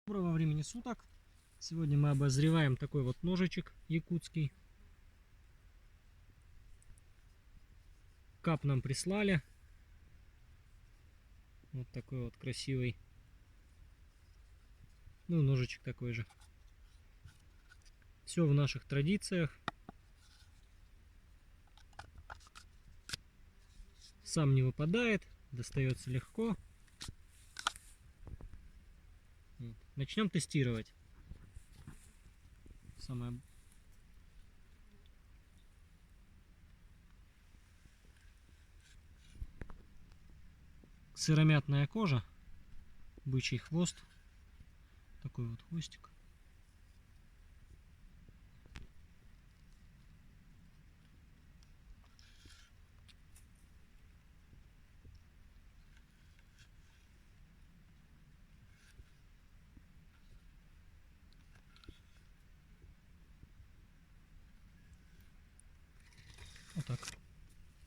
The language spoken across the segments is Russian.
Доброго времени суток! Сегодня мы обозреваем такой вот ножичек якутский. Кап нам прислали. Вот такой вот красивый. Ну, ножичек такой же. Все в наших традициях. Сам не выпадает, достается легко. Начнем тестировать. Самое... Сыромятная кожа, бычий хвост, такой вот хвостик. Вот так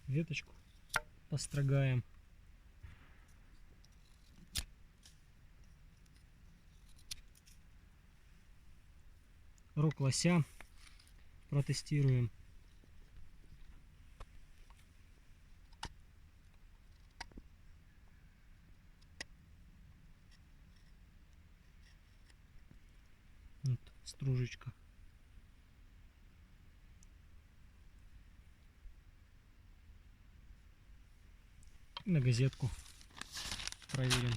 веточку построгаем. Рог лося протестируем. Вот стружечка. И на газетку проверим.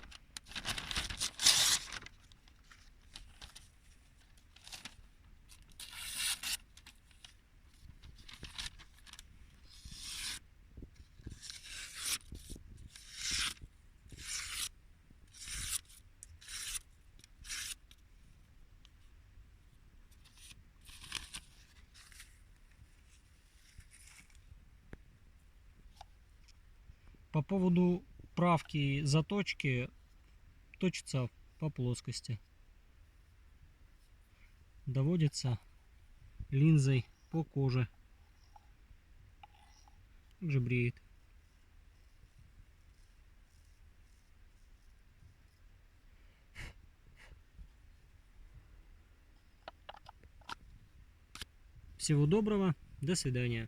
По поводу правки заточки, точится по плоскости. Доводится линзой по коже. Также бреет. Всего доброго, до свидания.